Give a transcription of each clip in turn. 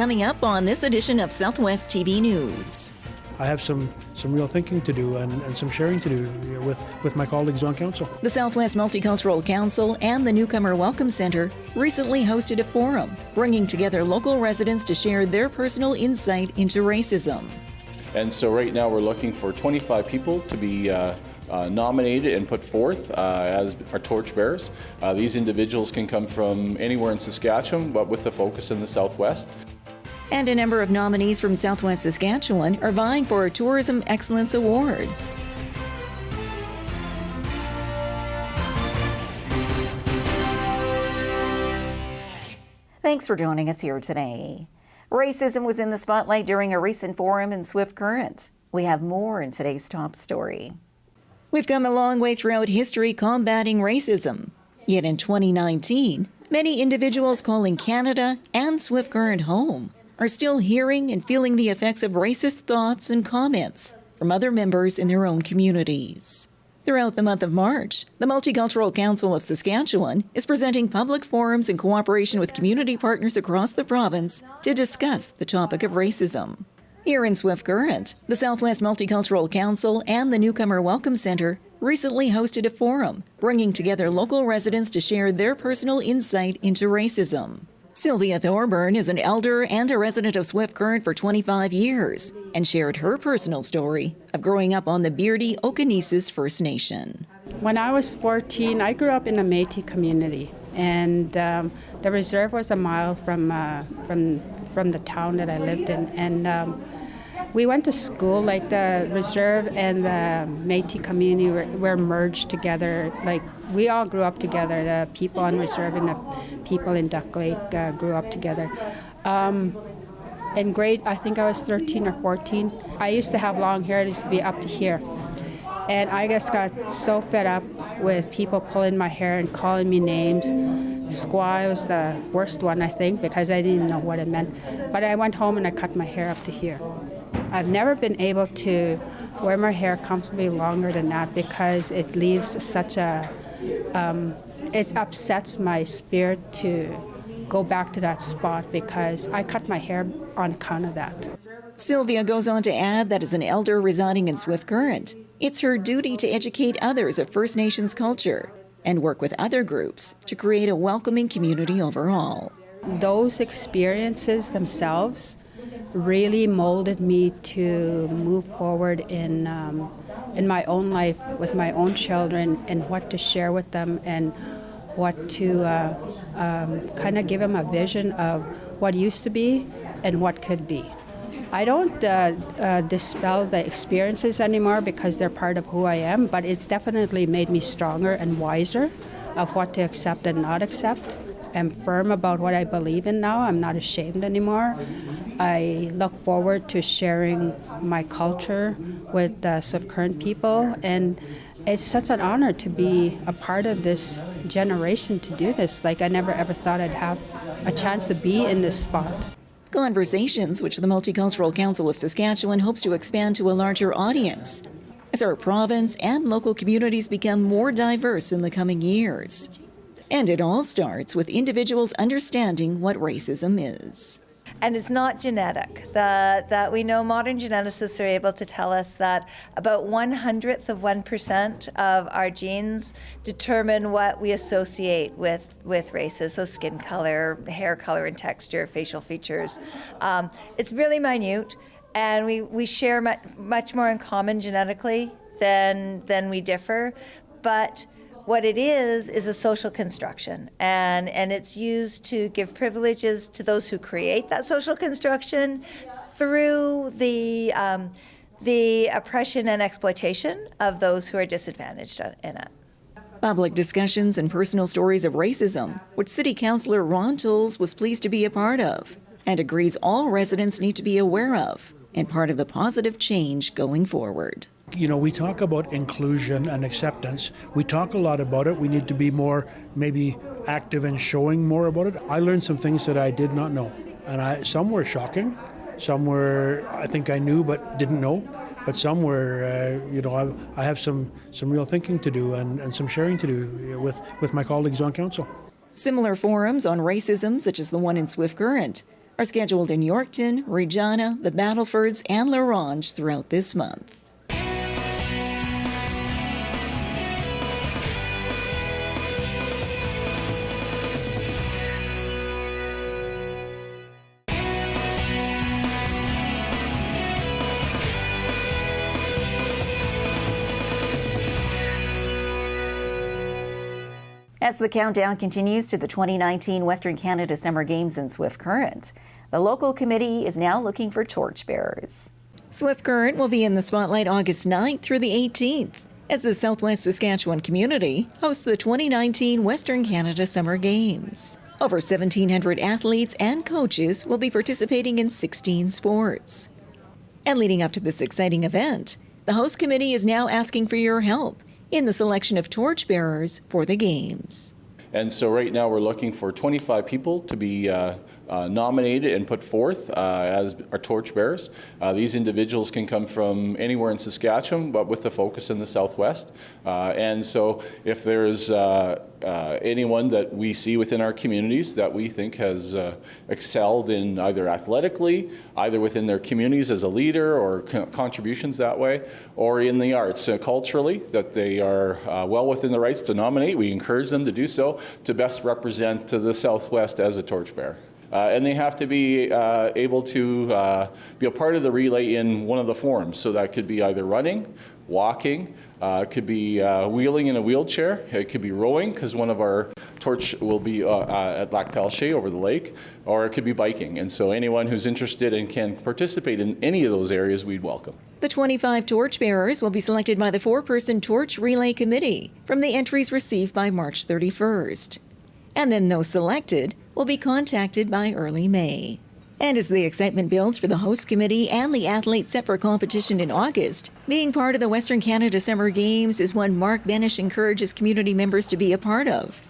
coming up on this edition of Southwest TV News. I have some real thinking to do and some sharing to do with my colleagues on council. The Southwest Multicultural Council and the Newcomer Welcome Center recently hosted a forum, bringing together local residents to share their personal insight into racism. And so right now we're looking for 25 people to be nominated and put forth as our torchbearers. These individuals can come from anywhere in Saskatchewan, but with the focus in the Southwest. And a number of nominees from Southwest Saskatchewan are vying for a Tourism Excellence Award. Thanks for joining us here today. Racism was in the spotlight during a recent forum in Swift Current. We have more in today's top story. We've come a long way throughout history combating racism. Yet in 2019, many individuals calling Canada and Swift Current home are still hearing and feeling the effects of racist thoughts and comments from other members in their own communities. Throughout the month of March, the Multicultural Council of Saskatchewan is presenting public forums in cooperation with community partners across the province to discuss the topic of racism. Here in Swift Current, the Southwest Multicultural Council and the Newcomer Welcome Center recently hosted a forum, bringing together local residents to share their personal insight into racism. Sylvia Thorburn is an elder and a resident of Swift Current for 25 years and shared her personal story of growing up on the Beardy Okonesis First Nation. When I was 14, I grew up in a Métis community, and the reserve was a mile from the town that I lived in. And we went to school, like the reserve and the Métis community were merged together. Like we all grew up together. The people on reserve and the people in Duck Lake grew up together. In grade, I think I was 13 or 14, I used to have long hair. It used to be up to here. And I just got so fed up with people pulling my hair and calling me names. Squaw was the worst one, I think, because I didn't know what it meant. But I went home and I cut my hair up to here. I've never been able to wear my hair comfortably longer than that because it leaves such a, it upsets my spirit to go back to that spot because I cut my hair on account of that. Sylvia goes on to add that as an elder residing in Swift Current, it's her duty to educate others of First Nations culture and work with other groups to create a welcoming community overall. Those experiences themselves really molded me to move forward in my own life with my own children and what to share with them and what to kind of give them a vision of what used to be and what could be. I don't dispel the experiences anymore because they're part of who I am, but it's definitely made me stronger and wiser of what to accept and not accept. I'm firm about what I believe in now. I'm not ashamed anymore. I look forward to sharing my culture with the Swift Current people, and it's such an honor to be a part of this generation to do this. Like I never ever thought I'd have a chance to be in this spot. Conversations which the Multicultural Council of Saskatchewan hopes to expand to a larger audience as our province and local communities become more diverse in the coming years. And it all starts with individuals understanding what racism is. And it's not genetic. That we know modern geneticists are able to tell us that about 1/100 of 1% of our genes determine what we associate with races, so skin color, hair color and texture, facial features. It's really minute, and we share much more in common genetically than we differ, but what it is a social construction, and it's used to give privileges to those who create that social construction through the oppression and exploitation of those who are disadvantaged in it. Public discussions and personal stories of racism, which City Councillor Ron Tolles was pleased to be a part of, and agrees all residents need to be aware of, and part of the positive change going forward. You know, we talk about inclusion and acceptance. We talk a lot about it. We need to be more maybe active in showing more about it. I learned some things that I did not know, and some were shocking, some were I think I knew but didn't know, but some were, I have some real thinking to do and some sharing to do with my colleagues on council. Similar forums on racism, such as the one in Swift Current, are scheduled in Yorkton, Regina, the Battlefords, and La Ronge throughout this month. As the countdown continues to the 2019 Western Canada Summer Games in Swift Current, the local committee is now looking for torchbearers. Swift Current will be in the spotlight August 9th through the 18th as the Southwest Saskatchewan community hosts the 2019 Western Canada Summer Games. Over 1,700 athletes and coaches will be participating in 16 sports. And leading up to this exciting event, the host committee is now asking for your help in the selection of torchbearers for the Games. And so right now we're looking for 25 people to be nominated and put forth as our torchbearers. These individuals can come from anywhere in Saskatchewan, but with the focus in the Southwest. And so if there's anyone that we see within our communities that we think has excelled in either athletically, either within their communities as a leader or contributions that way, or in the arts culturally, that they are well within the rights to nominate, we encourage them to do so to best represent the Southwest as a torchbearer. And they have to be able to be a part of the relay in one of the forms. So that could be either running, walking, it could be wheeling in a wheelchair, it could be rowing, because one of our torch will be at Lac Pelche over the lake, or it could be biking. And so anyone who's interested and can participate in any of those areas, we'd welcome. The 25 torchbearers will be selected by the 4-person Torch Relay Committee from the entries received by March 31st. And then those selected will be contacted by early May. And as the excitement builds for the host committee and the athletes set for competition in August, being part of the Western Canada Summer Games is one Mark Benish encourages community members to be a part of,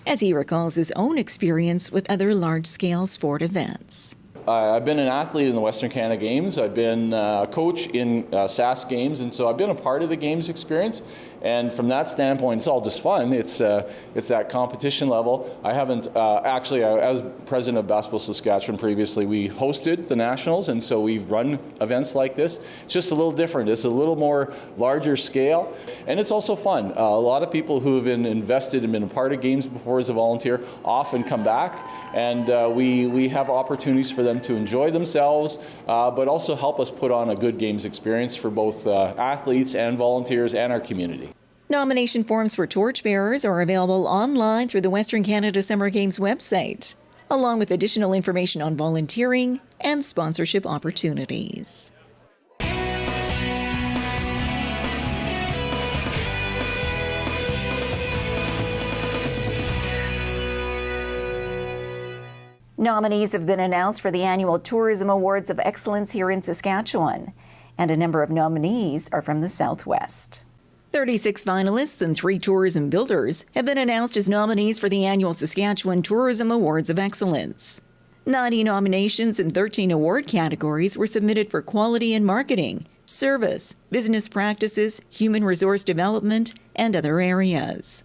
as he recalls his own experience with other large-scale sport events. I've been an athlete in the Western Canada Games. I've been a coach in Sask Games, and so I've been a part of the Games experience. And from that standpoint, it's all just fun. It's that competition level. I haven't actually. I was president of Basketball Saskatchewan previously. We hosted the nationals, and so we've run events like this. It's just a little different. It's a little more larger scale, and it's also fun. A lot of people who have been invested and been a part of games before as a volunteer often come back, and we have opportunities for them to enjoy themselves, but also help us put on a good games experience for both athletes and volunteers and our community. Nomination forms for torchbearers are available online through the Western Canada Summer Games website, along with additional information on volunteering and sponsorship opportunities. Nominees have been announced for the annual Tourism Awards of Excellence here in Saskatchewan, and a number of nominees are from the Southwest. 36 finalists and 3 tourism builders have been announced as nominees for the annual Saskatchewan Tourism Awards of Excellence. 90 nominations in 13 award categories were submitted for quality in marketing, service, business practices, human resource development, and other areas.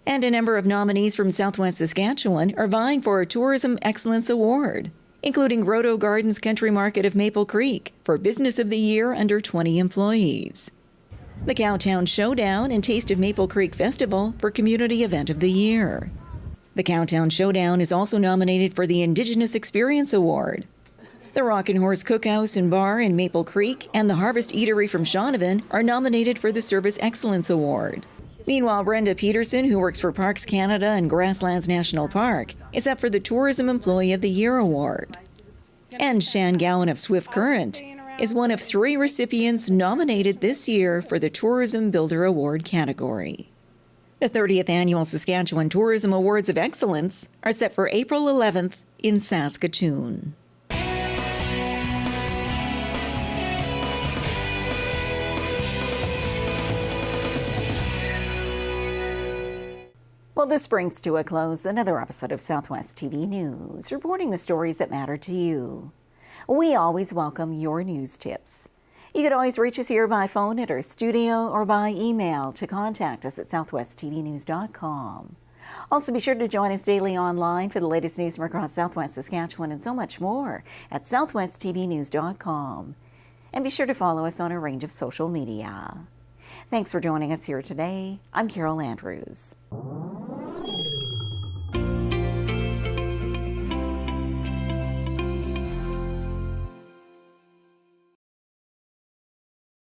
And a number of nominees from Southwest Saskatchewan are vying for a Tourism Excellence Award, including Grotto Gardens Country Market of Maple Creek for Business of the Year under 20 employees. The Cowtown Showdown and Taste of Maple Creek Festival for Community Event of the Year. The Cowtown Showdown is also nominated for the Indigenous Experience Award. The Rockin' Horse Cookhouse and Bar in Maple Creek and the Harvest Eatery from Shaunavon are nominated for the Service Excellence Award. Meanwhile, Brenda Peterson, who works for Parks Canada and Grasslands National Park, is up for the Tourism Employee of the Year Award. And Shan Gowan of Swift Current is one of 3 recipients nominated this year for the Tourism Builder Award category. The 30th Annual Saskatchewan Tourism Awards of Excellence are set for April 11th in Saskatoon. Well, this brings to a close another episode of Southwest TV News, reporting the stories that matter to you. We always welcome your news tips. You can always reach us here by phone at our studio or by email to contact us at southwesttvnews.com. Also, be sure to join us daily online for the latest news from across Southwest Saskatchewan and so much more at southwesttvnews.com. And be sure to follow us on a range of social media. Thanks for joining us here today. I'm Carol Andrews.